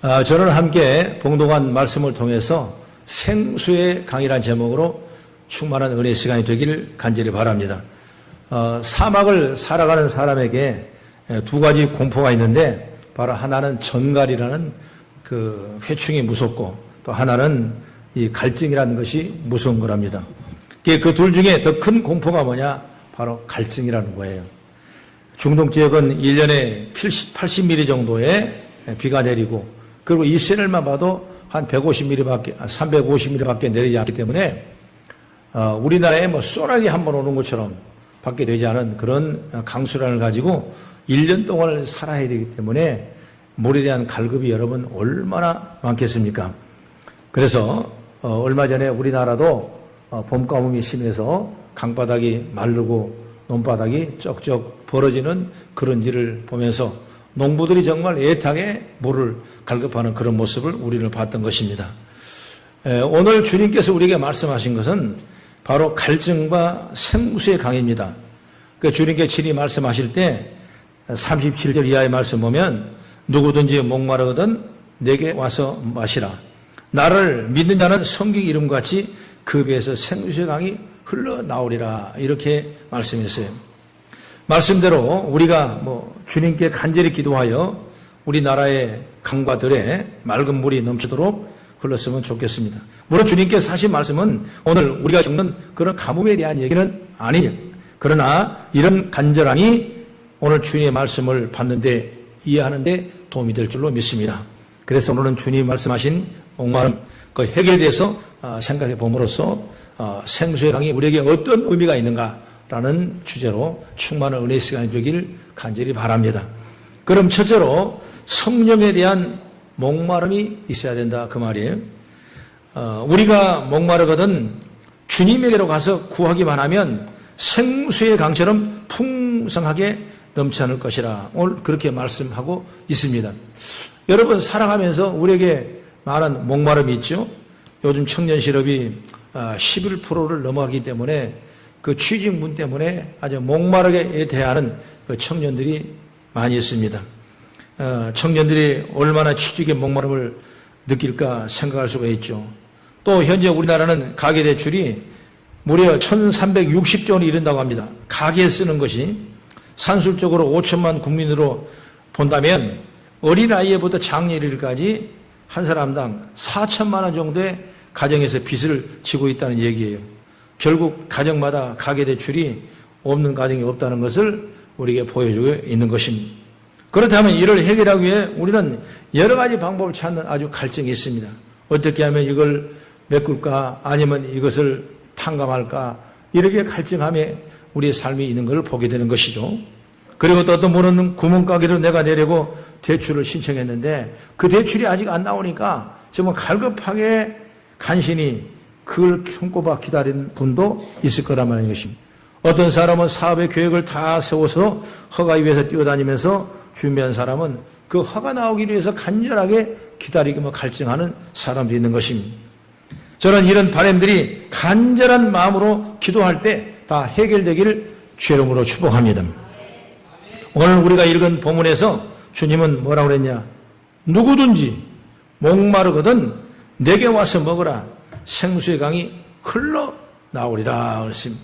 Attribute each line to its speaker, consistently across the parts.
Speaker 1: 저는 함께 봉독한 말씀을 통해서 생수의 강이라는 제목으로 충만한 은혜의 시간이 되기를 간절히 바랍니다. 사막을 살아가는 사람에게 두 가지 공포가 있는데 바로 하나는 전갈이라는 그 회충이 무섭고 또 하나는 이 갈증이라는 것이 무서운 거랍니다. 그 둘 중에 더 큰 공포가 뭐냐? 바로 갈증이라는 거예요. 중동 지역은 1년에 80mm 정도의 비가 내리고 그리고 이스라엘만 봐도 한 150mm밖에, 350mm밖에 내리지 않기 때문에 우리나라에 뭐 소나기 한번 오는 것처럼 밖에 되지 않은 그런 강수량을 가지고 1년 동안을 살아야 되기 때문에 물에 대한 갈급이 여러분 얼마나 많겠습니까? 그래서 얼마 전에 우리나라도 봄가뭄이 심해서 강바닥이 마르고 논바닥이 쩍쩍 벌어지는 그런 일을 보면서 농부들이 정말 애타게 물을 갈급하는 그런 모습을 우리는 봤던 것입니다. 오늘 주님께서 우리에게 말씀하신 것은 바로 갈증과 생수의 강입니다. 주님께 친히 말씀하실 때 37절 이하의 말씀 보면 누구든지 목마르거든 내게 와서 마시라. 나를 믿는 자는 성경 이름같이 그 배에서 생수의 강이 흘러나오리라 이렇게 말씀했어요. 말씀대로 우리가 주님께 간절히 기도하여 우리나라의 강과 들에 맑은 물이 넘치도록 흘렀으면 좋겠습니다. 물론 주님께서 하신 말씀은 오늘 우리가 겪는 그런 가뭄에 대한 얘기는 아니냐. 그러나 이런 간절함이 오늘 주님의 말씀을 받는데 이해하는데 도움이 될 줄로 믿습니다. 그래서 오늘은 주님 말씀하신 목마름 그 해결에 대해서 생각해 봄으로써 생수의 강이 우리에게 어떤 의미가 있는가라는 주제로 충만한 은혜의 시간이 되길 간절히 바랍니다. 그럼 첫째로 성령에 대한 목마름이 있어야 된다 그 말이에요. 우리가 목마르거든 주님에게로 가서 구하기만 하면 생수의 강처럼 풍성하게 넘치 않을 것이라 오늘 그렇게 말씀하고 있습니다. 여러분 살아가면서 우리에게 많은 목마름이 있죠. 요즘 청년 실업이 11%를 넘어가기 때문에 그 취직문 때문에 아주 목마르게 대하는 그 청년들이 많이 있습니다. 청년들이 얼마나 취직의 목마름을 느낄까 생각할 수가 있죠. 또 현재 우리나라는 가계대출이 무려 1360조 원이 이른다고 합니다. 가계에 쓰는 것이 산술적으로 5천만 국민으로 본다면 어린아이에부터 장애인까지 한 사람당 4천만 원 정도의 가정에서 빚을 지고 있다는 얘기예요. 결국 가정마다 가계대출이 없는 가정이 없다는 것을 우리에게 보여주고 있는 것입니다. 그렇다면 이를 해결하기 위해 우리는 여러 가지 방법을 찾는 아주 갈증이 있습니다. 어떻게 하면 이걸 메꿀까 아니면 이것을 탕감할까 이렇게 갈증함에 우리의 삶이 있는 것을 보게 되는 것이죠. 그리고 또 어떤 분은 구멍가게로 내가 내려고 대출을 신청했는데 그 대출이 아직 안 나오니까 정말 갈급하게 간신히 그걸 손꼽아 기다리는 분도 있을 거란 말인 것입니다. 어떤 사람은 사업의 계획을 다 세워서 허가 위에서 뛰어다니면서 준비한 사람은 그 허가 나오기 위해서 간절하게 기다리고 갈증하는 사람도 있는 것입니다. 저는 이런 바람들이 간절한 마음으로 기도할 때 다 해결되기를 주의 이름으로 축복합니다. 오늘 우리가 읽은 본문에서 주님은 뭐라고 그랬냐? 누구든지 목마르거든 내게 와서 먹으라. 생수의 강이 흘러나오리라 그랬습니다.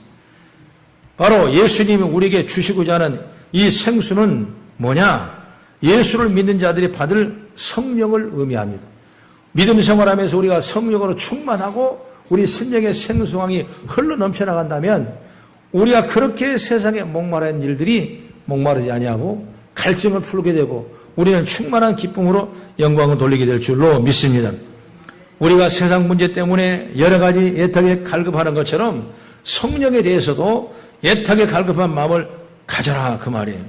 Speaker 1: 바로 예수님이 우리에게 주시고자 하는 이 생수는 뭐냐? 예수를 믿는 자들이 받을 성령을 의미합니다. 믿음 생활하면서 우리가 성령으로 충만하고 우리 심령의 생수강이 흘러넘쳐나간다면 우리가 그렇게 세상에 목마른 일들이 목마르지 아니하고 갈증을 풀게 되고 우리는 충만한 기쁨으로 영광을 돌리게 될 줄로 믿습니다. 우리가 세상 문제 때문에 여러 가지 애타게 갈급하는 것처럼 성령에 대해서도 애타게 갈급한 마음을 가져라 그 말이에요.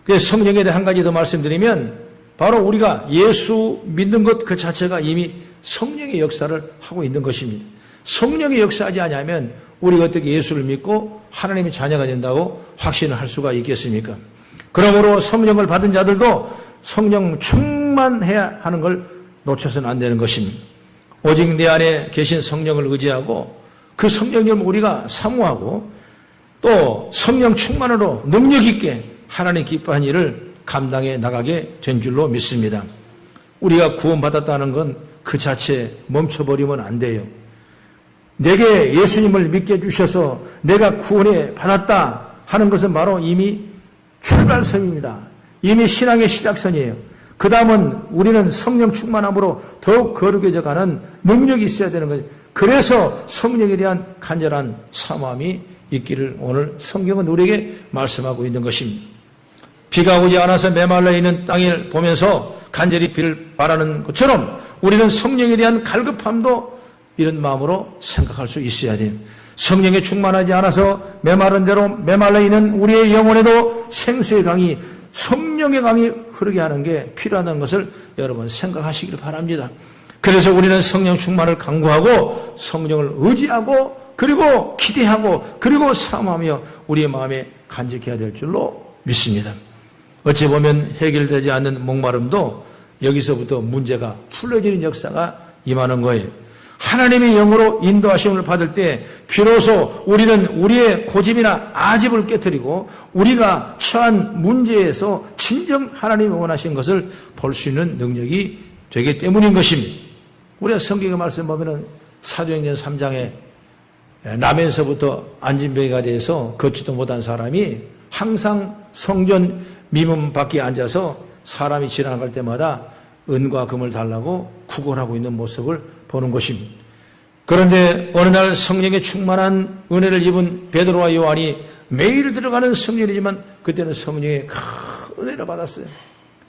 Speaker 1: 그래서 성령에 대해 한 가지 더 말씀드리면 바로 우리가 예수 믿는 것 그 자체가 이미 성령의 역사를 하고 있는 것입니다. 성령의 역사하지 않으면 우리가 어떻게 예수를 믿고 하나님의 자녀가 된다고 확신을 할 수가 있겠습니까? 그러므로 성령을 받은 자들도 성령 충만해야 하는 걸 놓쳐서는 안 되는 것입니다. 오직 내 안에 계신 성령을 의지하고 그 성령님을 우리가 사모하고 또 성령 충만으로 능력 있게 하나님 기뻐한 일을 감당해 나가게 된 줄로 믿습니다. 우리가 구원받았다는 건 그 자체에 멈춰버리면 안 돼요. 내게 예수님을 믿게 해주셔서 내가 구원에 받았다 하는 것은 바로 이미 출발선입니다. 이미 신앙의 시작선이에요. 그 다음은 우리는 성령 충만함으로 더욱 거룩해져 가는 능력이 있어야 되는 거죠. 그래서 성령에 대한 간절한 사모함이 있기를 오늘 성경은 우리에게 말씀하고 있는 것입니다. 비가 오지 않아서 메말라 있는 땅을 보면서 간절히 비를 바라는 것처럼 우리는 성령에 대한 갈급함도 이런 마음으로 생각할 수 있어야 돼요. 성령에 충만하지 않아서 메마른 대로 메말라 있는 우리의 영혼에도 생수의 강이, 성령의 강이 흐르게 하는 게 필요하다는 것을 여러분 생각하시길 바랍니다. 그래서 우리는 성령 충만을 강구하고 성령을 의지하고 그리고 기대하고 그리고 사모하며 우리의 마음에 간직해야 될 줄로 믿습니다. 어찌 보면 해결되지 않는 목마름도 여기서부터 문제가 풀어지는 역사가 임하는 거예요. 하나님의 영으로 인도하심을 받을 때 비로소 우리는 우리의 고집이나 아집을 깨뜨리고 우리가 처한 문제에서 진정 하나님이 원하신 것을 볼 수 있는 능력이 되기 때문인 것입니다. 우리가 성경의 말씀 보면은 사도행전 3장에 나면서부터 안진병이가 돼서 걷지도 못한 사람이 항상 성전 미문 밖에 앉아서 사람이 지나갈 때마다 은과 금을 달라고 구걸하고 있는 모습을 보는 것입니다. 그런데 어느 날 성령에 충만한 은혜를 입은 베드로와 요한이 매일 들어가는 성전이지만 그때는 성령의 큰 은혜를 받았어요.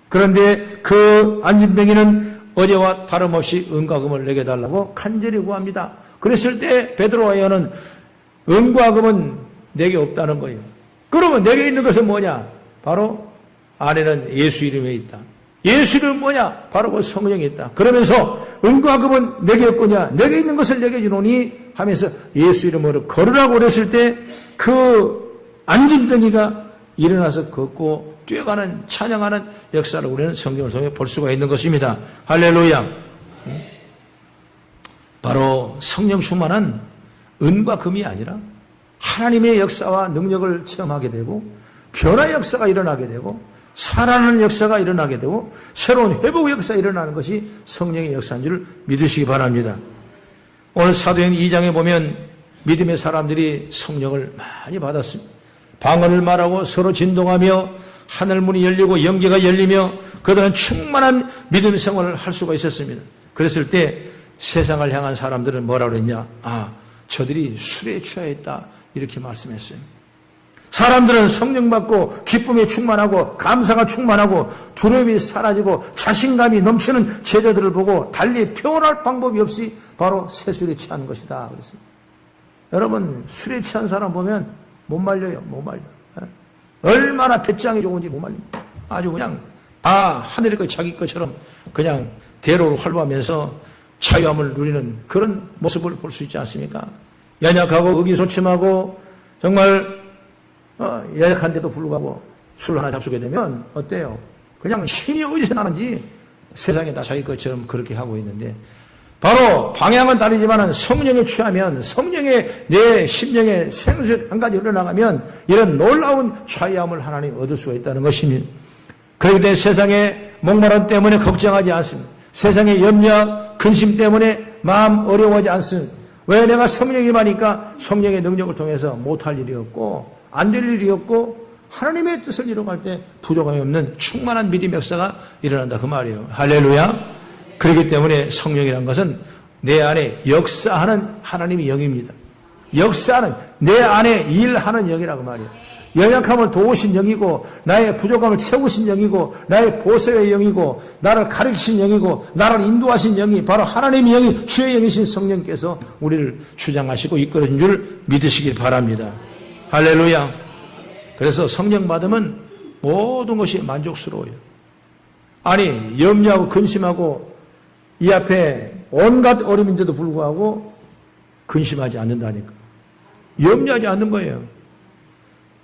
Speaker 1: 그런데 그 안진병이는 어제와 다름없이 은과 금을 내게 달라고 간절히 구합니다. 그랬을 때 베드로와 요한은 은과 금은 내게 없다는 거예요. 그러면 내게 있는 것은 뭐냐? 바로 안에는 예수 이름에 있다. 예수 이름은 뭐냐? 바로 그 성령에 있다. 그러면서 은과 금은 내게 없거냐? 내게 있는 것을 내게 주노니 하면서 예수 이름으로 걸으라고 그랬을 때 그 안진병이가 일어나서 걷고 뛰어가는 찬양하는 역사를 우리는 성경을 통해 볼 수가 있는 것입니다. 할렐루야. 바로 성령 충만한 은과 금이 아니라 하나님의 역사와 능력을 체험하게 되고 변화의 역사가 일어나게 되고 살아나는 역사가 일어나게 되고 새로운 회복의 역사가 일어나는 것이 성령의 역사인 줄 믿으시기 바랍니다. 오늘 사도행전 2장에 보면 믿음의 사람들이 성령을 많이 받았습니다. 방언을 말하고 서로 진동하며 하늘문이 열리고 영계가 열리며 그들은 충만한 믿음 생활을 할 수가 있었습니다. 그랬을 때 세상을 향한 사람들은 뭐라고 그랬냐? 저들이 술에 취해 있다 이렇게 말씀했어요. 사람들은 성령 받고 기쁨에 충만하고 감사가 충만하고 두려움이 사라지고 자신감이 넘치는 제자들을 보고 달리 표현할 방법이 없이 바로 새술에 취한 것이다 그랬습니다. 여러분 술에 취한 사람 보면 못 말려요. 못 말려. 얼마나 배짱이 좋은지 못 말립니다. 아주 그냥 하늘의 것 자기 것처럼 그냥 대로를 활보하면서 자유함을 누리는 그런 모습을 볼 수 있지 않습니까? 연약하고 의기소침하고 정말 연약한데도 불구하고 술 하나 잡수게 되면 어때요? 그냥 신이 어디서 나는지 세상에 다 자기 것처럼 그렇게 하고 있는데 바로 방향은 다르지만 성령에 취하면 성령의 내 심령에 생수 한 가지 흘러나가면 이런 놀라운 자유함을 하나님 얻을 수가 있다는 것입니다. 그렇기 때문에 세상의 목마름 때문에 걱정하지 않습니다. 세상의 염려, 근심 때문에 마음 어려워하지 않습니다. 왜? 내가 성령이 많으니까 성령의 능력을 통해서 못할 일이 없고 안 될 일이 없고 하나님의 뜻을 이루어갈 때 부족함이 없는 충만한 믿음의 역사가 일어난다 그 말이에요. 할렐루야. 그렇기 때문에 성령이라는 것은 내 안에 역사하는 하나님의 영입니다. 역사하는 내 안에 일하는 영이라고 말이에요. 연약함을 도우신 영이고 나의 부족함을 채우신 영이고 나의 보세의 영이고 나를 가르치신 영이고 나를 인도하신 영이 바로 하나님의 영이 주의 영이신 성령께서 우리를 주장하시고 이끌어준 줄 믿으시길 바랍니다. 할렐루야. 그래서 성령 받으면 모든 것이 만족스러워요. 아니 염려하고 근심하고 이 앞에 온갖 어려움인데도 불구하고 근심하지 않는다니까. 염려하지 않는 거예요.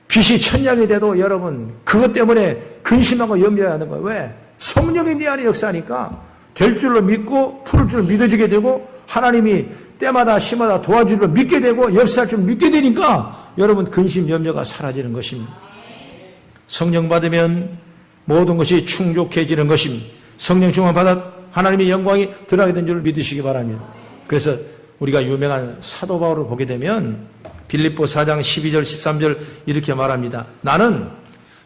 Speaker 1: 빛이 천냥이 돼도 여러분 그것 때문에 근심하고 염려해야 하는 거예요. 왜? 성령이 네 안에 역사하니까 될 줄로 믿고 풀을 줄 믿어지게 되고 하나님이 때마다 시마다 도와줄 줄 믿게 되고 역사할 줄 믿게 되니까 여러분 근심 염려가 사라지는 것입니다. 성령 받으면 모든 것이 충족해지는 것입니다. 성령 충만 하나님의 영광이 드러나게 된 줄 믿으시기 바랍니다. 그래서 우리가 유명한 사도 바울을 보게 되면 빌립보 4장 12절 13절 이렇게 말합니다. 나는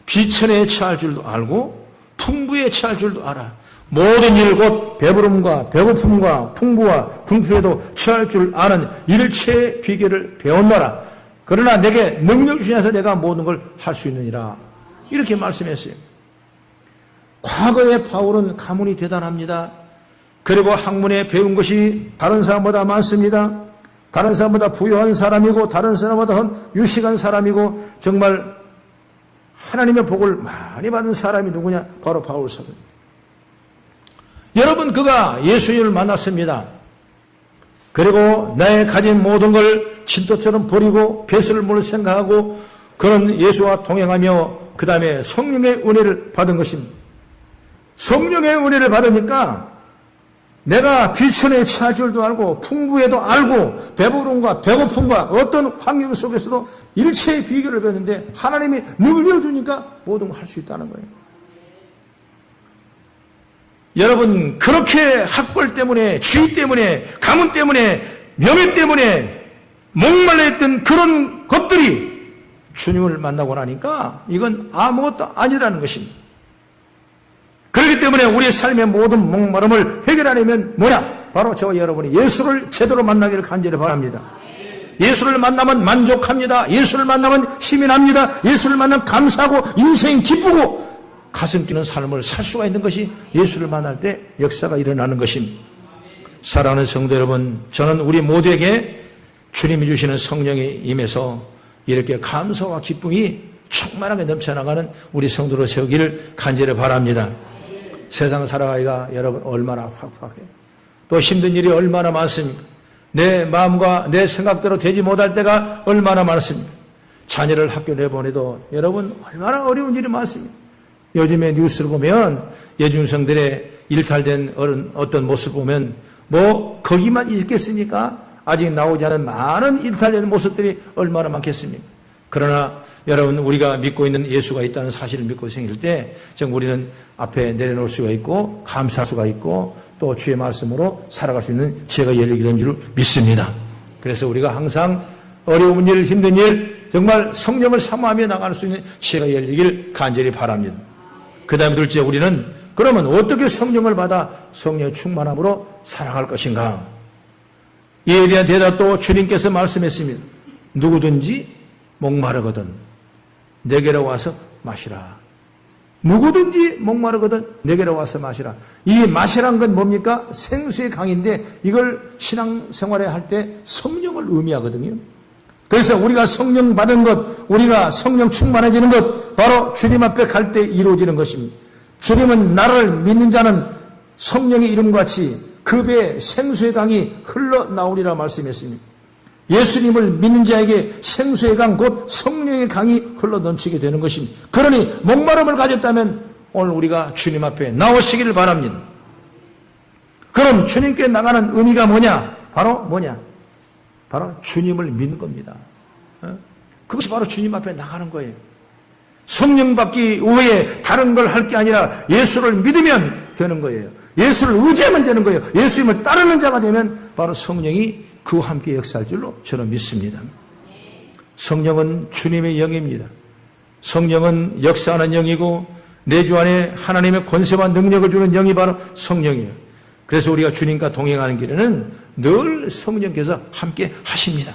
Speaker 1: 비천에 처할 줄도 알고 풍부에 처할 줄도 알아. 모든 일 곧 배부름과 배고픔과 풍부와 궁핍에도 처할 줄 아는 일체의 비결을 배웠노라. 그러나 내게 능력 주셔서 내가 모든 걸 할 수 있느니라. 이렇게 말씀했어요. 과거의 바울은 가문이 대단합니다. 그리고 학문에 배운 것이 다른 사람보다 많습니다. 다른 사람보다 부유한 사람이고 다른 사람보다 유식한 사람이고 정말 하나님의 복을 많이 받은 사람이 누구냐? 바로 바울 사도입니다. 여러분, 그가 예수님을 만났습니다. 그리고 나의 가진 모든 걸 진토처럼 버리고 배설을 물 생각하고 그런 예수와 동행하며 그 다음에 성령의 은혜를 받은 것입니다. 성령의 은혜를 받으니까 내가 비천에 처할 줄도 알고 풍부에도 알고 배부름과 배고픔과 어떤 환경 속에서도 일체의 비결을 배웠는데 하나님이 능력을 주니까 모든 걸 할 수 있다는 거예요. 여러분, 그렇게 학벌 때문에, 지위 때문에, 가문 때문에, 명예 때문에 목말라했던 그런 것들이 주님을 만나고 나니까 이건 아무것도 아니라는 것입니다. 그렇기 때문에 우리의 삶의 모든 목마름을 해결하려면 뭐냐? 바로 저와 여러분이 예수를 제대로 만나기를 간절히 바랍니다. 예수를 만나면 만족합니다. 예수를 만나면 힘이 납니다. 예수를 만나면 감사하고 인생이 기쁘고 가슴 뛰는 삶을 살 수가 있는 것이 예수를 만날 때 역사가 일어나는 것입니다. 사랑하는 성도 여러분, 저는 우리 모두에게 주님이 주시는 성령이 임해서 이렇게 감사와 기쁨이 충만하게 넘쳐나가는 우리 성도로 세우기를 간절히 바랍니다. 세상 살아가기가 여러분 얼마나 팍팍해요. 또 힘든 일이 얼마나 많습니까? 내 마음과 내 생각대로 되지 못할 때가 얼마나 많습니까? 자녀를 학교 내보내도 여러분 얼마나 어려운 일이 많습니다. 요즘에 뉴스를 보면 여중생들의 일탈된 어떤 모습 보면 뭐 거기만 있겠습니까? 아직 나오지 않은 많은 일탈된 모습들이 얼마나 많겠습니까? 그러나 여러분, 우리가 믿고 있는 예수가 있다는 사실을 믿고 생길 때 우리는 앞에 내려놓을 수가 있고 감사할 수가 있고 또 주의 말씀으로 살아갈 수 있는 지혜가 열리게 줄 믿습니다. 그래서 우리가 항상 어려운 일, 힘든 일 정말 성령을 사모하며 나갈 수 있는 지혜가 열리길 간절히 바랍니다. 그 다음에 둘째, 우리는 그러면 어떻게 성령을 받아 성령의 충만함으로 살아갈 것인가? 이에 대한 대답도 주님께서 말씀했습니다. 누구든지 목마르거든 내게로 와서 마시라. 누구든지 목마르거든 내게로 와서 마시라. 이 마시란 건 뭡니까? 생수의 강인데 이걸 신앙생활에 할 때 성령을 의미하거든요. 그래서 우리가 성령 받은 것, 우리가 성령 충만해지는 것, 바로 주님 앞에 갈 때 이루어지는 것입니다. 주님은 나를 믿는 자는 성령의 이름같이 그 배에 생수의 강이 흘러나오리라 말씀했습니다. 예수님을 믿는 자에게 생수의 강, 곧 성령의 강이 흘러넘치게 되는 것입니다. 그러니 목마름을 가졌다면 오늘 우리가 주님 앞에 나오시기를 바랍니다. 그럼 주님께 나가는 의미가 뭐냐? 바로 뭐냐? 바로 주님을 믿는 겁니다. 그것이 바로 주님 앞에 나가는 거예요. 성령 받기 외에 다른 걸 할 게 아니라 예수를 믿으면 되는 거예요. 예수를 의지하면 되는 거예요. 예수님을 따르는 자가 되면 바로 성령이 그와 함께 역사할 줄로 저는 믿습니다. 성령은 주님의 영입니다. 성령은 역사하는 영이고 내 주 안에 하나님의 권세와 능력을 주는 영이 바로 성령이에요. 그래서 우리가 주님과 동행하는 길에는 늘 성령께서 함께 하십니다.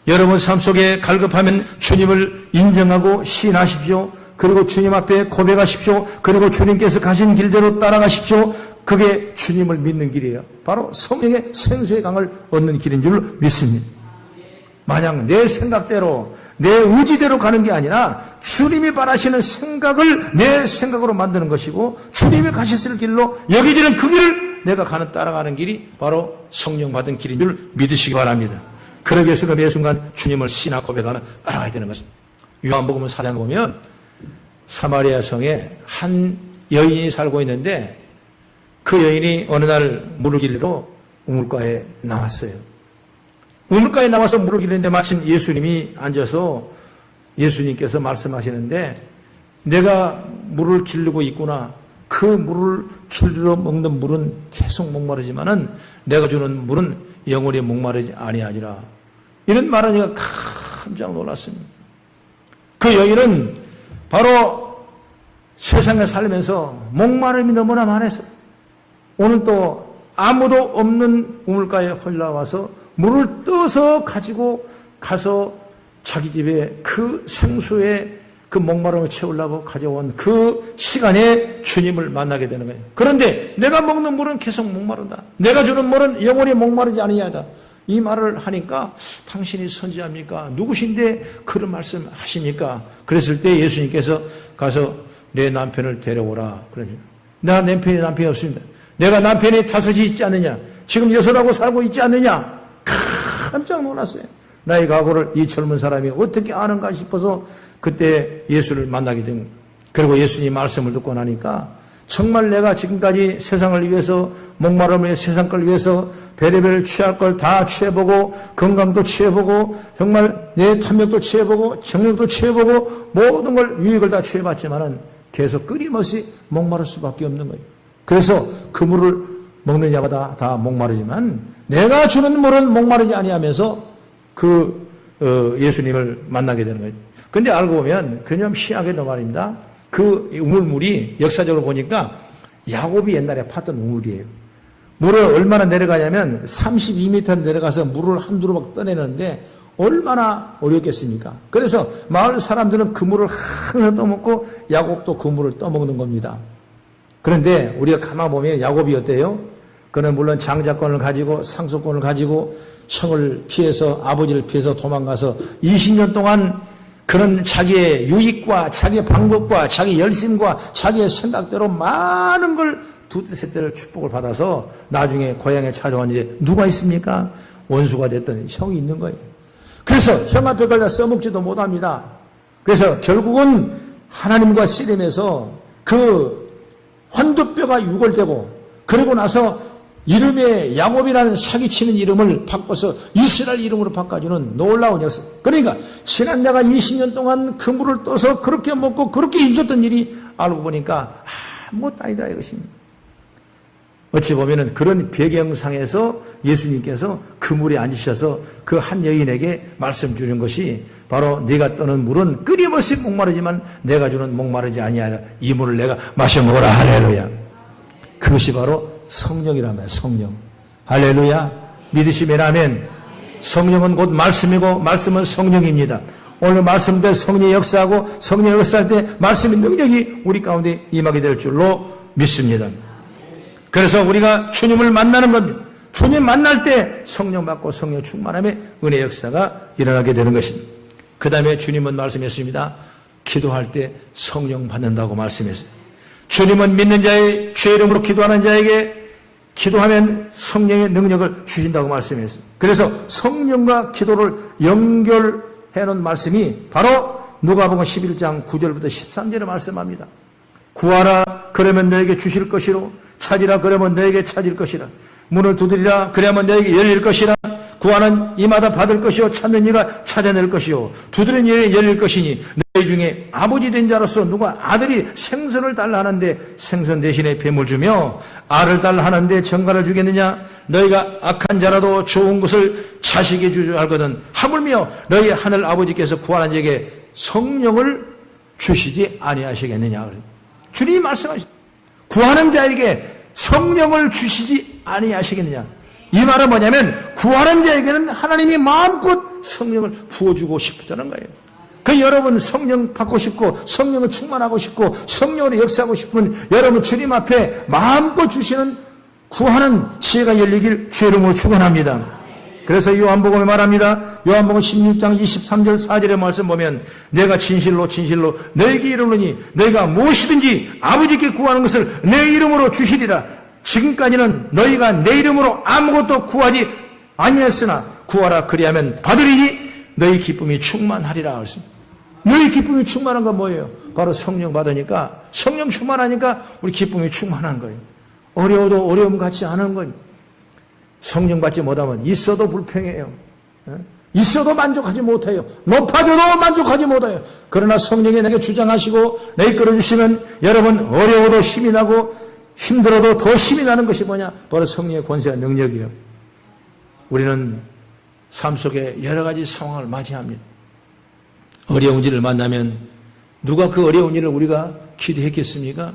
Speaker 1: 여러분 삶 속에 갈급하면 주님을 인정하고 시인하십시오. 그리고 주님 앞에 고백하십시오. 그리고 주님께서 가신 길대로 따라가십시오. 그게 주님을 믿는 길이에요. 바로 성령의 생수의 강을 얻는 길인 줄 믿습니다. 만약 내 생각대로 내 의지대로 가는 게 아니라 주님이 바라시는 생각을 내 생각으로 만드는 것이고 주님이 가셨을 길로 여기지는 그 길을 내가 따라가는 길이 바로 성령 받은 길인 줄 믿으시기 바랍니다. 그러기 위해서 매 순간 주님을 신앙 고백하는 따라가야 되는 것입니다. 요한복음 4장 보면 사마리아 성에 한 여인이 살고 있는데 그 여인이 어느 날 물을 길러 우물가에 나왔어요. 우물가에 나와서 물을 길는데 마침 예수님이 앉아서 예수님께서 말씀하시는데 내가 물을 기르고 있구나. 그 물을
Speaker 2: 술로 먹는 물은 계속 목마르지만은 내가 주는 물은 영원히 목마르지 아니하니라. 이런 말하니까 깜짝 놀랐습니다. 그 여인은 바로 세상에 살면서 목마름이 너무나 많아서 오늘 또 아무도 없는 우물가에 흘러와서 물을 떠서 가지고 가서 자기 집에 그 생수에 그 목마름을 채우려고 가져온 그 시간에 주님을 만나게 되는 거예요. 그런데 내가 먹는 물은 계속 목마르다. 내가 주는 물은 영원히 목마르지 아니하다. 이 말을 하니까 당신이 선지자입니까? 누구신데 그런 말씀 하십니까? 그랬을 때 예수님께서 가서 내 남편을 데려오라. 그러죠. 나 남편이 없습니다. 내가 남편이 다섯이 있지 않느냐? 지금 여섯하고 살고 있지 않느냐? 깜짝 놀랐어요. 나의 과거를 이 젊은 사람이 어떻게 아는가 싶어서 그때 예수를 만나게 된 거예요. 그리고 예수님 말씀을 듣고 나니까 정말 내가 지금까지 세상을 위해서 목마름을 세상 걸 위해서 별의별 취할 걸 다 취해보고 건강도 취해보고 정말 내 탐욕도 취해보고 정력도 취해보고 모든 걸 유익을 다 취해봤지만은 계속 끊임없이 목마를 수밖에 없는 거예요. 그래서 그 물을 먹는 자마다 다 목마르지만 내가 주는 물은 목마르지 아니하면서 예수님을 만나게 되는 거예요. 그런데 알고 보면 그냥 희한하게도 말입니다. 그 우물물이 역사적으로 보니까 야곱이 옛날에 팠던 우물이에요. 물을 얼마나 내려가냐면 32m 내려가서 물을 한 두루박 떠내는데 얼마나 어렵겠습니까? 그래서 마을 사람들은 그 물을 하나 떠먹고 야곱도 그 물을 떠먹는 겁니다. 그런데 우리가 가만 보면 야곱이 어때요? 그는 물론 장자권을 가지고 상속권을 가지고 형을 피해서 아버지를 피해서 도망가서 20년 동안 그는 자기의 유익과 자기의 방법과 자기 열심과 자기의 생각대로 많은 걸 두세 세대를 축복을 받아서 나중에 고향에 찾아온 이제 누가 있습니까? 원수가 됐던 형이 있는 거예요. 그래서 형 앞에 걸다 써먹지도 못합니다. 그래서 결국은 하나님과 씨름해서 그 환두뼈가 유골되고 그러고 나서 이름에 야곱이라는 사기치는 이름을 바꿔서 이스라엘 이름으로 바꿔주는 놀라운 역사. 그러니까 지난 내가 20년 동안 그 물을 떠서 그렇게 먹고 그렇게 힘줬던 일이 알고 보니까 아무것도 아니더라 이것입니다. 어찌 보면은 그런 배경상에서 예수님께서 그 물에 앉으셔서 그 한 여인에게 말씀 주는 것이 바로 네가 떠는 물은 끊임없이 목마르지만 내가 주는 목마르지 아니하라. 이 물을 내가 마셔먹어라. 할렐루야. 그것이 바로 성령이라면 성령. 할렐루야. 믿으시면 아멘. 성령은 곧 말씀이고 말씀은 성령입니다. 오늘 말씀대로 성령의 역사하고 성령의 역사할 때 말씀의 능력이 우리 가운데 임하게 될 줄로 믿습니다. 그래서 우리가 주님을 만나는 겁니다. 주님 만날 때 성령 받고 성령 충만함의 은혜 역사가 일어나게 되는 것입니다. 그 다음에 주님은 말씀했습니다. 기도할 때 성령 받는다고 말씀했어요. 주님은 믿는 자의 주의 이름으로 기도하는 자에게 기도하면 성령의 능력을 주신다고 말씀했어요. 그래서 성령과 기도를 연결해 놓은 말씀이 바로 누가복음 11장 9절부터 13절에 말씀합니다. 구하라 그러면 너에게 주실 것이로 찾으라 그러면 너에게 찾을 것이라 문을 두드리라 그러면 너에게 열릴 것이라 구하는 이마다 받을 것이요 찾는 이가 찾아낼 것이요 두드리는 이에 열릴 것이니 너희 중에 아버지 된 자로서 누가 아들이 생선을 달라 하는데 생선 대신에 뱀을 주며 알을 달라 하는데 정갈을 주겠느냐 너희가 악한 자라도 좋은 것을 자식에게 주줄 알거든 하물며 너희 하늘 아버지께서 구하는 자에게 성령을 주시지 아니하시겠느냐. 주님이 말씀하시죠. 구하는 자에게 성령을 주시지 아니하시겠느냐. 이 말은 뭐냐면 구하는 자에게는 하나님이 마음껏 성령을 부어주고 싶다는 거예요. 그 여러분 성령 받고 싶고 성령을 충만하고 싶고 성령으로 역사하고 싶으면 여러분 주님 앞에 마음껏 주시는 구하는 지혜가 열리길 주의 이름으로 축원합니다. 그래서 요한복음에 말합니다. 요한복음 16장 23절 4절의 말씀 보면 내가 진실로 진실로 너에게 이르노니 너희가 무엇이든지 아버지께 구하는 것을 내 이름으로 주시리라. 지금까지는 너희가 내 이름으로 아무것도 구하지 아니했으나 구하라 그리하면 받으리니 너희 기쁨이 충만하리라. 너희 기쁨이 충만한 건 뭐예요? 바로 성령 받으니까 성령 충만하니까 우리 기쁨이 충만한 거예요. 어려워도 어려움 같지 않은 거예요. 성령 받지 못하면 있어도 불평해요. 있어도 만족하지 못해요. 높아져도 만족하지 못해요. 그러나 성령이 내게 주장하시고 내게 끌어주시면 여러분 어려워도 힘이 나고 힘들어도 더 힘이 나는 것이 뭐냐? 바로 성령의 권세와 능력이에요. 우리는 삶 속에 여러 가지 상황을 맞이합니다. 어려운 일을 만나면 누가 그 어려운 일을 우리가 기대했겠습니까?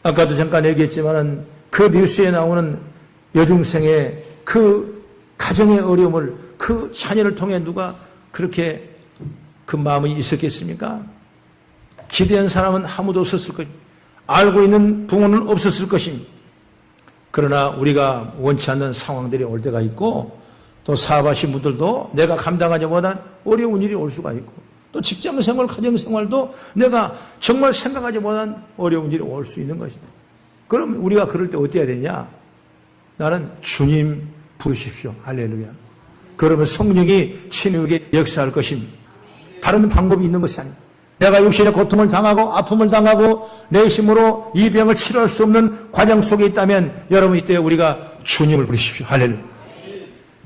Speaker 2: 아까도 잠깐 얘기했지만 그 뉴스에 나오는 여중생의 그 가정의 어려움을 그 자녀를 통해 누가 그렇게 그 마음이 있었겠습니까? 기대한 사람은 아무도 없었을 것입니다. 알고 있는 부모는 없었을 것입니다. 그러나 우리가 원치 않는 상황들이 올 때가 있고 또 사업하신 분들도 내가 감당하지 못한 어려운 일이 올 수가 있고 또 직장생활, 가정생활도 내가 정말 생각하지 못한 어려운 일이 올 수 있는 것입니다. 그럼 우리가 그럴 때 어떻게 해야 되냐? 나는 주님 부르십시오. 할렐루야. 그러면 성령이 친우에게 역사할 것입니다. 다른 방법이 있는 것이 아닙니다. 내가 육신의 고통을 당하고 아픔을 당하고 내 힘으로 이 병을 치료할 수 없는 과정 속에 있다면 여러분 이때 우리가 주님을 부르십시오. 할렐루야.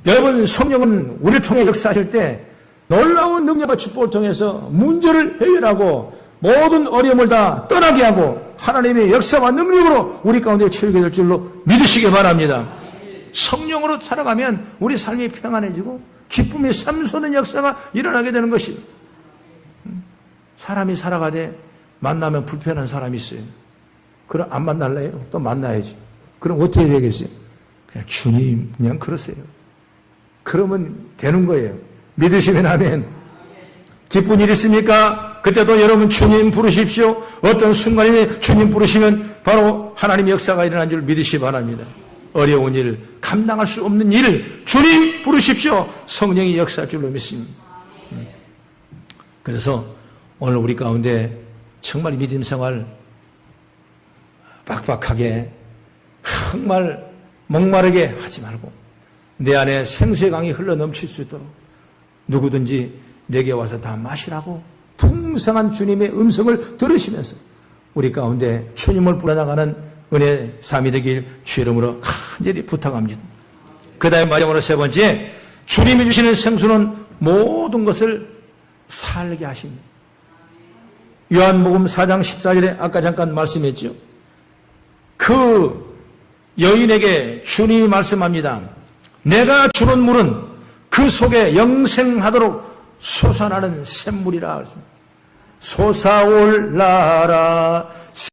Speaker 2: 여러분 성령은 우리를 통해 역사하실 때 놀라운 능력과 축복을 통해서 문제를 해결하고 모든 어려움을 다 떠나게 하고 하나님의 역사와 능력으로 우리 가운데 채우게 될 줄로 믿으시기 바랍니다. 성령으로 살아가면 우리 삶이 평안해지고 기쁨의 샘솟는 역사가 일어나게 되는 것입니다. 사람이 살아가되 만나면 불편한 사람이 있어요. 그럼 안 만날래요? 또 만나야지. 그럼 어떻게 해야 되겠어요? 그냥 주님 그냥 그러세요. 그러면 되는 거예요. 믿으시면 아멘. 기쁜 일 있습니까? 그때도 여러분 주님 부르십시오. 어떤 순간에 주님 부르시면 바로 하나님의 역사가 일어난 줄 믿으시기 바랍니다. 어려운 일, 감당할 수 없는 일을 주님 부르십시오. 성령이 역사할 줄로 믿습니다. 그래서 오늘 우리 가운데 정말 믿음 생활 빡빡하게 정말 목마르게 하지 말고 내 안에 생수의 강이 흘러 넘칠 수 있도록 누구든지 내게 와서 다 마시라고 풍성한 주님의 음성을 들으시면서 우리 가운데 주님을 불러나가는 은혜 삶이 되길 주의 이름으로 간절히 부탁합니다. 그 다음에 마지막으로 세 번째, 주님이 주시는 생수는 모든 것을 살게 하십니다. 요한복음 4장 14절에 아까 잠깐 말씀했죠. 그 여인에게 주님이 말씀합니다. 내가 주는 물은 그 속에 영생하도록 솟아나는 샘물이라 했습니다. 솟아올라라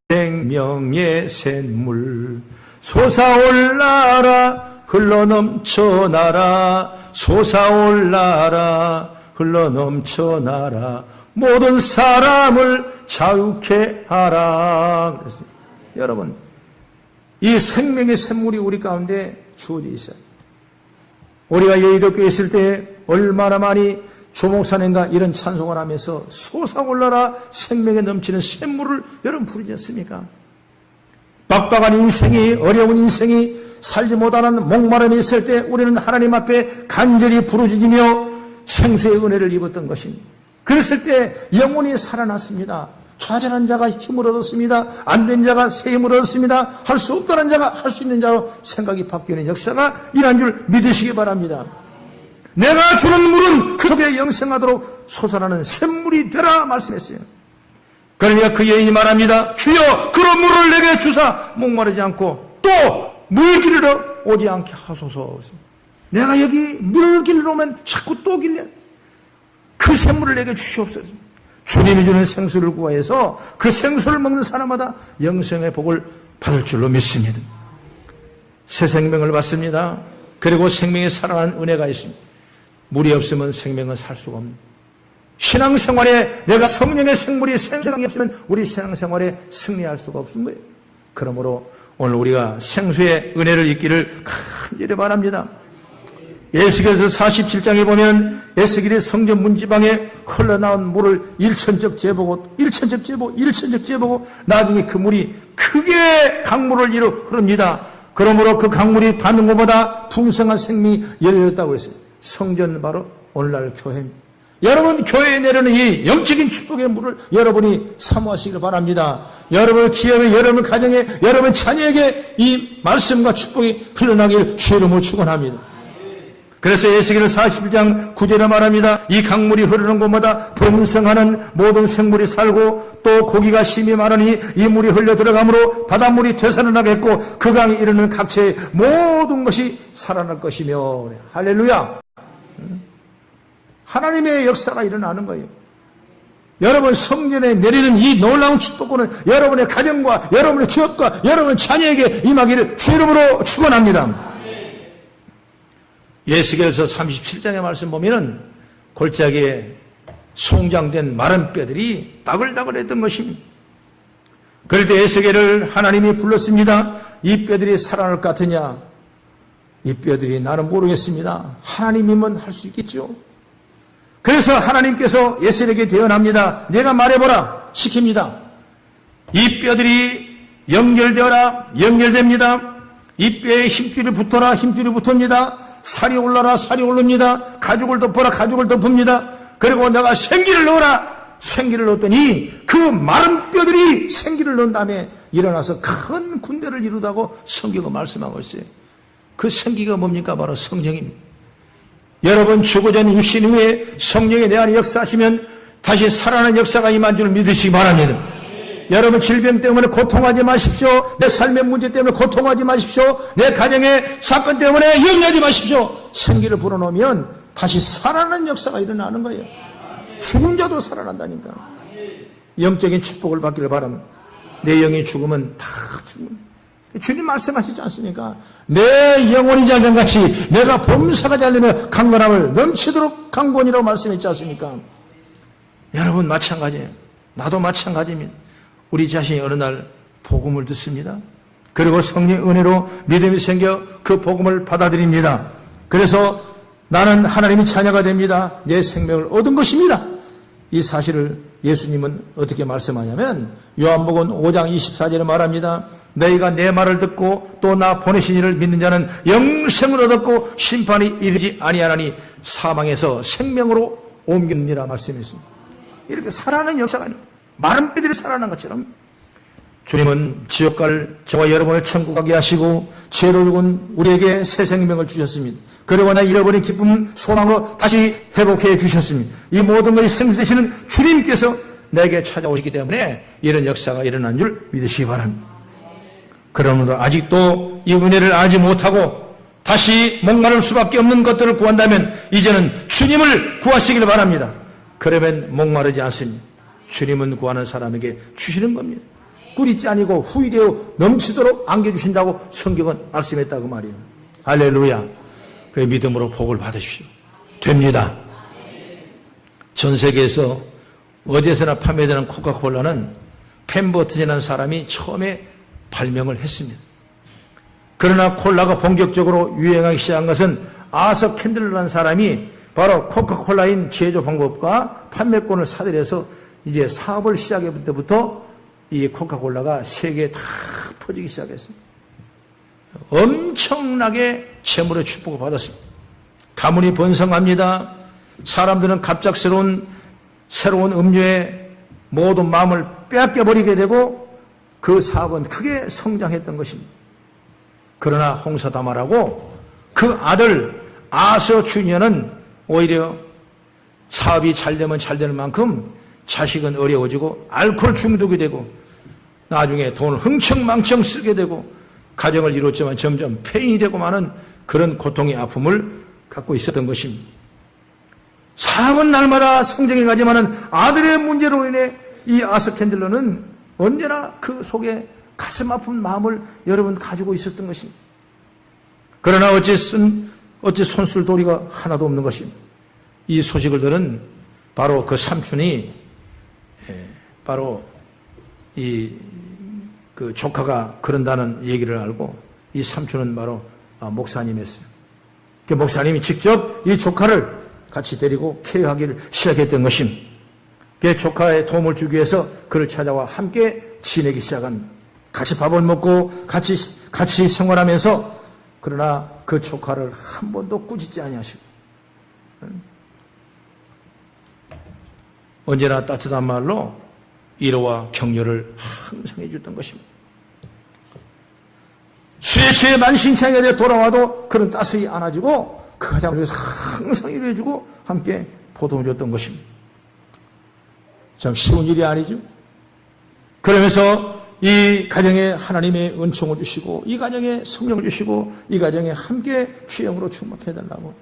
Speaker 2: 생명의 샘물 솟아올라라 흘러넘쳐나라 솟아올라라 흘러넘쳐나라 모든 사람을 자유케 하라 그랬습니다. 여러분 이 생명의 샘물이 우리 가운데 주어져 있어요. 우리가 여의도교에 있을 때 얼마나 많이 조목사님과 이런 찬송을 하면서 솟아올라라 생명에 넘치는 샘물을 여러분 부르지 않습니까? 빡빡한 인생이 어려운 인생이 살지 못하는 목마름이 있을 때 우리는 하나님 앞에 간절히 부르짖으며 생수의 은혜를 입었던 것입니다. 그랬을 때 영혼이 살아났습니다. 좌절한 자가 힘을 얻었습니다. 안 된 자가 새 힘을 얻었습니다. 할 수 없다는 자가 할 수 있는 자로 생각이 바뀌는 역사가 일어난 줄 믿으시기 바랍니다. 내가 주는 물은 그 속에 영생하도록 솟아나는 샘물이 되라 말씀했어요. 그러니까 그 여인이 말합니다. 주여 그런 물을 내게 주사 목마르지 않고 또 물길로 오지 않게 하소서. 내가 여기 물길로 오면 자꾸 또 길래 그 샘물을 내게 주시옵소서. 주님이 주는 생수를 구하여서 그 생수를 먹는 사람마다 영생의 복을 받을 줄로 믿습니다. 새 생명을 받습니다. 그리고 생명에 살아난 은혜가 있습니다. 물이 없으면 생명은 살 수가 없는 신앙생활에 내가 성령의 생물이 생수강이 없으면 우리 신앙생활에 승리할 수가 없는 거예요. 그러므로 오늘 우리가 생수의 은혜를 잊기를 간절히 바랍니다. 에스겔서 47장에 보면 에스겔의 성전 문지방에 흘러나온 물을 일천적 재보고 나중에 그 물이 크게 강물을 이루 흐릅니다. 그러므로 그 강물이 닿는 것보다 풍성한 생명이 열렸다고 했어요. 성전은 바로 오늘날 교회입니다. 여러분 교회에 내려는 이 영적인 축복의 물을 여러분이 사모하시길 바랍니다. 여러분 기업에 여러분 가정에 여러분 자녀에게 이 말씀과 축복이 흘러나길 주의 이름으로 축원합니다. 그래서 에스겔 41장 9절에 말합니다. 이 강물이 흐르는 곳마다 번성하는 모든 생물이 살고 또 고기가 심이 많으니 이 물이 흘려 들어가므로 바닷물이 되살아나겠고 그 강이 이르는 각처의 모든 것이 살아날 것이며. 할렐루야. 하나님의 역사가 일어나는 거예요. 여러분 성전에 내리는 이 놀라운 축복권은 여러분의 가정과 여러분의 기업과 여러분 자녀에게 임하기를 주 이름으로 축원합니다. 예스겔서 37장의 말씀 보면은 골짜기에 송장된 마른 뼈들이 따글따글했던 것입니다. 그럴 때 에스겔을 하나님이 불렀습니다. 이 뼈들이 살아날 것 같으냐? 이 뼈들이 나는 모르겠습니다. 하나님이면 할 수 있겠죠. 그래서 하나님께서 에스겔에게 대언합니다. 내가 말해보라 시킵니다. 이 뼈들이 연결되어라 연결됩니다. 이 뼈에 힘줄이 붙어라 힘줄이 붙습니다. 살이 올라라 살이 오릅니다. 가죽을 덮어라 가죽을 덮습니다. 그리고 내가 생기를 넣어라 생기를 넣었더니 그 마른 뼈들이 생기를 넣은 다음에 일어나서 큰 군대를 이루다고 성경은 말씀하고 있어요. 그 생기가 뭡니까? 바로 성령입니다. 여러분 죽어진 육신 후에 성령이 내 안에 역사하시면 다시 살아나는 역사가 임한 줄 믿으시기 바랍니다. 여러분 질병 때문에 고통하지 마십시오. 내 삶의 문제 때문에 고통하지 마십시오. 내 가정의 사건 때문에 염려하지 마십시오. 생기를 불어넣으면 다시 살아나는 역사가 일어나는 거예요. 죽은 자도 살아난다니까. 영적인 축복을 받기를 바랍니다. 내 영이 죽으면 다 죽으면 주님 말씀하시지 않습니까? 내 영혼이 잘된 같이 내가 범사가 잘되며 강건함을 넘치도록 강건이라고 말씀했지 않습니까? 여러분 마찬가지예요. 나도 마찬가지입니다. 우리 자신이 어느 날 복음을 듣습니다. 그리고 성령의 은혜로 믿음이 생겨 그 복음을 받아들입니다. 그래서 나는 하나님의 자녀가 됩니다. 내 생명을 얻은 것입니다. 이 사실을 예수님은 어떻게 말씀하냐면 요한복음 5장 24절에 말합니다. 너희가 내 말을 듣고 또 나 보내신 이를 믿는 자는 영생을 얻었고 심판이 이르지 아니하나니 사망에서 생명으로 옮겼느니라 말씀했습니다. 이렇게 살아나는 역사가 아니에요. 마른 뼈들이 살아난 것처럼 주님은 지옥 갈 저와 여러분을 천국 가게 하시고 죄로 죽은 우리에게 새 생명을 주셨습니다. 그리고 나 잃어버린 기쁨 소망으로 다시 회복해 주셨습니다. 이 모든 것이 생수되시는 주님께서 내게 찾아오시기 때문에 이런 역사가 일어난 줄 믿으시기 바랍니다. 그러므로 아직도 이 은혜를 알지 못하고 다시 목마를 수밖에 없는 것들을 구한다면 이제는 주님을 구하시기를 바랍니다. 그러면 목마르지 않습니다. 주님은 구하는 사람에게 주시는 겁니다. 꿀이 아니고 후이되어 넘치도록 안겨주신다고 성경은 말씀했다고 말이에요. 할렐루야. 그래 믿음으로 복을 받으십시오. 됩니다. 전 세계에서 어디에서나 판매되는 코카콜라는 펜버튼이라는 사람이 처음에 발명을 했습니다. 그러나 콜라가 본격적으로 유행하기 시작한 것은 아서 캔들러라는 사람이 바로 코카콜라인 제조 방법과 판매권을 사들여서 이제 사업을 시작할 때부터 이 코카콜라가 세계에 다 퍼지기 시작했습니다. 엄청나게 재물의 축복을 받았습니다. 가문이 번성합니다. 사람들은 갑작스러운 새로운 음료에 모든 마음을 빼앗겨버리게 되고 그 사업은 크게 성장했던 것입니다. 그러나 홍사다마라고 그 아들 아서 주니어는 오히려 사업이 잘 되면 잘 되는 만큼 자식은 어려워지고 알코올 중독이 되고 나중에 돈을 흥청망청 쓰게 되고 가정을 이뤘지만 점점 폐인이 되고 마는 그런 고통의 아픔을 갖고 있었던 것입니다. 사업은 날마다 성장해 가지만은 아들의 문제로 인해 이 아서 캔들러는 언제나 그 속에 가슴 아픈 마음을 여러분 가지고 있었던 것입니다. 그러나 어찌 손쓸 도리가 하나도 없는 것입니다. 이 소식을 들은 바로 그 삼촌이 바로 그 조카가 그런다는 얘기를 알고 이 삼촌은 바로 목사님이었어요. 그 목사님이 직접 이 조카를 같이 데리고 케어하기를 시작했던 것입니다. 그 조카의 도움을 주기 위해서 그를 찾아와 함께 지내기 시작한 같이 밥을 먹고 같이 생활하면서 그러나 그 조카를 한 번도 꾸짖지 아니하시고 언제나 따뜻한 말로 위로와 격려를 항상 해줬던 것입니다. 수혜처에 만신창에 돌아와도 그는 따스히 안아주고 그 가정을 위해서 항상 일해주고 함께 보통을 줬던 것입니다. 참 쉬운 일이 아니죠. 그러면서 이 가정에 하나님의 은총을 주시고 이 가정에 성령을 주시고 이 가정에 함께 주영으로 충만해 달라고.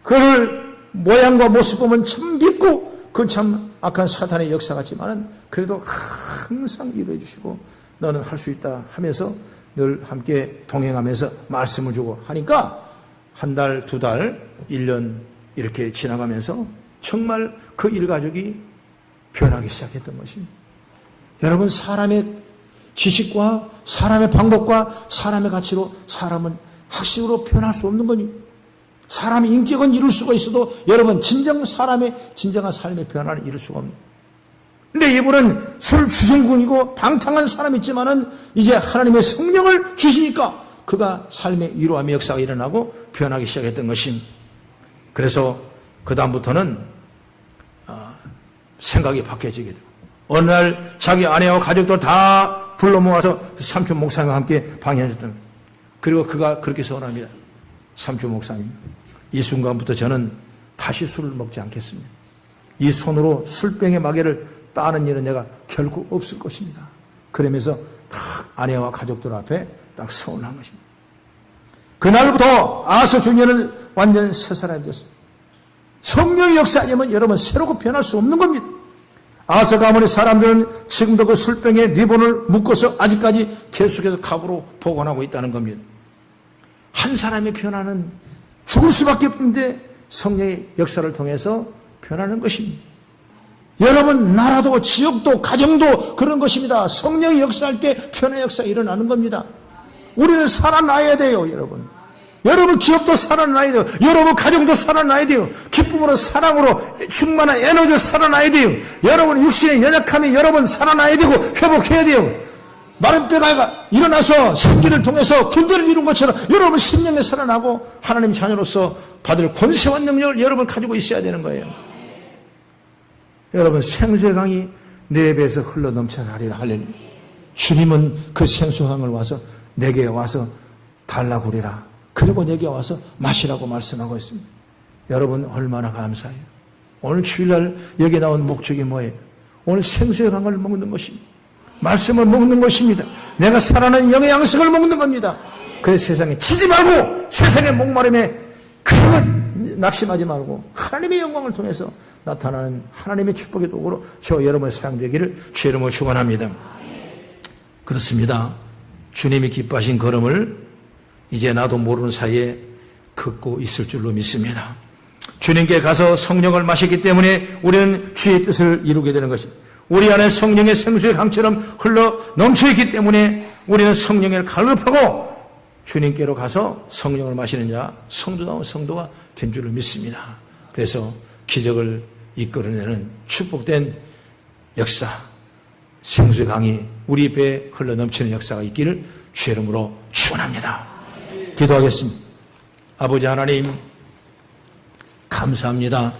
Speaker 2: 그를 모양과 모습 보면 참 믿고 그 참 악한 사탄의 역사 같지만은 그래도 항상 이루어 주시고 너는 할 수 있다 하면서 늘 함께 동행하면서 말씀을 주고 하니까 한 달, 두 달, 1년 이렇게 지나가면서 정말 그 일가족이 변하기 시작했던 것입니다. 여러분, 사람의 지식과 사람의 방법과 사람의 가치로 사람은 학식으로 변할 수 없는 거니. 사람의 인격은 이룰 수가 있어도 여러분 사람의 진정한 삶의 변화는 이룰 수가 없는. 근데 이분은 술 주정군이고 방탕한 사람이지만은 이제 하나님의 성령을 주시니까 그가 삶의 위로함의 역사가 일어나고 변하기 시작했던 것입니다. 그래서 그 다음부터는 생각이 바뀌어지게 되고 어느 날 자기 아내와 가족들 다 불러 모아서 삼촌 목사님과 함께 방해해줬던. 그리고 그가 그렇게 서원합니다. 삼촌 목사님, 이 순간부터 저는 다시 술을 먹지 않겠습니다. 이 손으로 술병의 마개를 따는 일은 내가 결코 없을 것입니다. 그러면서 딱 아내와 가족들 앞에 딱 서원한 것입니다. 그날부터 아서 주니어는 완전 새 사람이 됐습니다. 성령의 역사하면 여러분 새롭고 변할 수 없는 겁니다. 아서 가문의 사람들은 지금도 그 술병에 리본을 묶어서 아직까지 계속해서 갑으로 복원하고 있다는 겁니다. 한 사람의 변화는 죽을 수밖에 없는데 성령의 역사를 통해서 변하는 것입니다. 여러분, 나라도 지역도 가정도 그런 것입니다. 성령이 역사할 때 변화의 역사가 일어나는 겁니다. 우리는 살아나야 돼요, 여러분. 여러분 기업도 살아나야 돼요. 여러분 가정도 살아나야 돼요. 기쁨으로 사랑으로 충만한 에너지로 살아나야 돼요. 여러분 육신의 연약함이 여러분 살아나야 되고 회복해야 돼요. 마른 뼈가 일어나서 생기를 통해서 군대를 이룬 것처럼 여러분 심령에 살아나고 하나님 자녀로서 받을 권세와 능력을 여러분 가지고 있어야 되는 거예요. 여러분 생수의 강이 내 배에서 흘러 넘쳐나리라. 할렐루야. 주님은 그 생수의 강을 와서 내게 와서 달라고 그래라. 그리고 내게 와서 마시라고 말씀하고 있습니다. 여러분 얼마나 감사해요. 오늘 주일날 여기 나온 목적이 뭐예요? 오늘 생수의 강을 먹는 것입니다. 말씀을 먹는 것입니다. 내가 살아난 영의 양식을 먹는 겁니다. 그래서 세상에 치지 말고 세상의 목마름에 그런 낙심하지 말고 하나님의 영광을 통해서 나타나는 하나님의 축복의 도구로 저 여러분의 사용되기를 주 이름으로 축원합니다. 그렇습니다. 주님이 기뻐하신 걸음을 이제 나도 모르는 사이에 걷고 있을 줄로 믿습니다. 주님께 가서 성령을 마시기 때문에 우리는 주의 뜻을 이루게 되는 것입니다. 우리 안에 성령의 생수의 강처럼 흘러 넘쳐있기 때문에 우리는 성령을 갈급하고 주님께로 가서 성령을 마시는 자, 성도다운 성도가 된 줄로 믿습니다. 그래서 기적을 이끌어내는 축복된 역사, 생수의 강이 우리 배에 흘러 넘치는 역사가 있기를 주의 이름으로 축원합니다. 기도하겠습니다. 아버지 하나님 감사합니다.